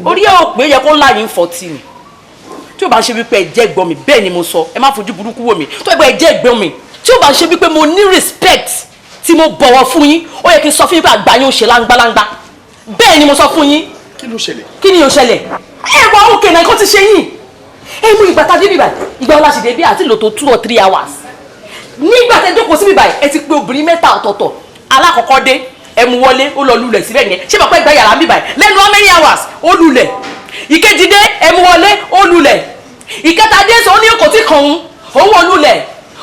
orí ẹ̀ ò pé yẹ kó láyìn 14 tí o bá ń ṣe wípé ẹ jẹ́ ẹ̀gbọ́n mi bẹ́ẹ̀ ni mo sọ ẹ má fojú burúkú wò mí tó ẹgbẹ́ ẹ jẹ́ ẹ̀gbọ́n mi tí o bá ń ṣe wípé mo ní respect tí mo bọ̀wọ̀ fún yín ó yẹ kí n sọ fún yín pé àgbà yín ó ṣe láńgbáláńgbá bẹ́ẹ̀ ni mo sọ fún yín. kí ló ṣẹlẹ̀. kí ni yóò ṣẹlẹ̀ ẹ wọ òkè náà nǹkan ti ṣe yín ẹ mú ìgbà tá a dé bíbà ìgbà wọn láti dé bí àti lò tó 2 or 3 hours nígbà tẹ jókòó sí bíbà ẹ ti pé obìnrin mẹ́ta ọ̀tọ̀ọ̀tọ̀ alákọ̀ọ́kọ́ dé ẹ mú wọlé ó lọ lulẹ̀ síbẹ̀ yẹn ṣé bàbá ìgbà yàrá bíbà lẹ́nu how many hours ó lulẹ̀ ìkejì dé ẹ mú wọlé ó lulẹ̀ ìkẹta dé sọ ó ní kò tí kàn ń òun ò lulẹ̀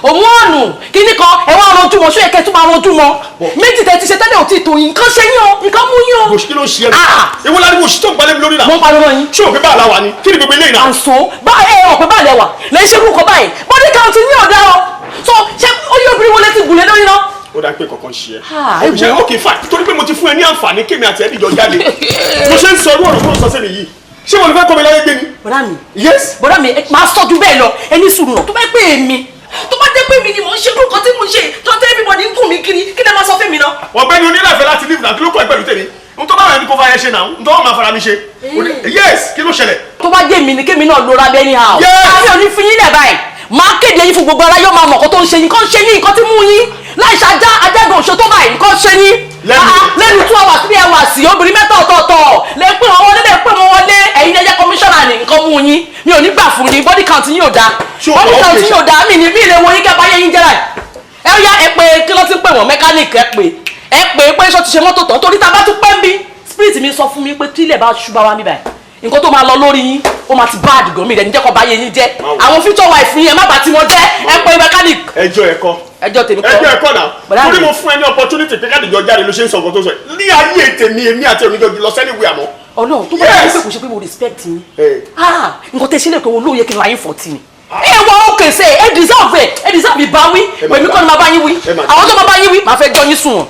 òun ọ̀nù kíní kan ẹ wá rọjú mọ ṣó yẹ kẹ tún máa rọjú mọ méjì tẹ ti ṣe tẹ́lẹ̀ ò tí tó yín nǹkan ṣe yín o nǹkan mú yín o. kí ló ṣe ẹ ewu láti wo ṣítọ́ gbalẹ̀ mi lórí náà. mo ń pariwo yín. ṣé o pé bá a la wà ní kí ni gbogbo eléyìí náà. àǹsó bá ẹ ọ̀ pé bá a lẹ wà lẹ́yìn ṣe kúkọ báyìí bọ́dí kan ti ní ọ̀dà o so ṣé ó yẹ obìnrin wọlé ti gùn lé lórí náà. ó dá pé kankan ṣe ẹ. ṣe ok fine torí pé mo ti fún ẹ ní àǹfààní kémi àti ẹ dìjọ jáde mo ṣe ń sọ irú ọ̀rọ̀ tó ń sọ sí mi yìí ṣé mo lè fẹ́ kọ́ mi láyé gbé ni. bọ́dà mi yes. bọ́dà mi máa sọ́jú bẹ́ẹ̀ lọ ẹni sùúrù náà tó bá pè é mi tó bá dé pé mi ni mò ń ṣe lóko tí mò ń ṣe tó tẹ́ everybody ń gùn mí kiri kí lè máa sọ fún mi náà. ọ̀gbẹ́ni onílàfẹ́ láti live náà kí ló kọ́ ẹ pẹ̀lú tèmi n tó bá wà ní kó fa ẹ ṣe náà n tó wọ́n máa fara mi ṣe. yes kí ló ṣẹlẹ̀. tó bá jẹ́ mi ni kémi náà lóra bẹ́ẹ̀ ni ha o. yes àbí òní fi yín lẹ̀ báyìí máa kéde yín fún gbogbo ara yóò máa mọ̀ kó tó ń ṣe yín kó ń ṣe yín nǹkan tí mú yín láì ṣàjá ajágùn òṣò tó báyìí nǹkan ṣe yín. lẹ́nu 2 hours 3 hours obìnrin mẹ́ta ọ̀tọ̀ọ̀tọ̀ lè pè wọ́n wọlé lè pè wọ́n wọlé ẹ̀yin ẹ̀jẹ̀ kọmíṣánná ní nǹkan mú yín mi ò ní gbà fún yín body count yín ò dáa body count yín ò dáa mi ní bí ilé wo yín kẹ́ bá yẹ yín jẹ́ra ẹ yá ẹ pé kí ló ti pè wọ́n mechanic ẹ pé ṣọ́ ti ṣe mọ́tò tán torí tá a bá tún pẹ́ ń bí spirit mi sọ fún mi pé tí ilẹ̀ bá ṣubá wa mi báyìí nǹkan tó máa lọ lórí yín ó máa ti bad gan mi rẹ̀ níjẹ́ kọ́ bá yé yín jẹ́ àwọn future wife yín ẹ má bàa tí wọ́n jẹ́ ẹ pé mechanic. ẹjọ́ ẹ̀kọ́ ẹjọ́ tèmi kọ́ ẹjọ́ ẹ̀kọ́ náà torí mo fún ẹ ní opportunity pé káàdì jọ jáde ló ṣe ń sọ nǹkan tó sọ yìí ní ayé tèmi èmi àti oníjọ lọ sẹ́ni ìwé àmọ́. Ọlọ́run tó bá yẹ kó ṣe pé mo respect yín nǹkan tẹ sílẹ̀ pé wo lóye kí n láyé 14 ẹ wọ òkè ṣe ẹ deserve ìbáwí pèmí kọ́ ni máa bá yín wí àwọn tó máa bá yín wí máa fẹ́ jọ yín sùn.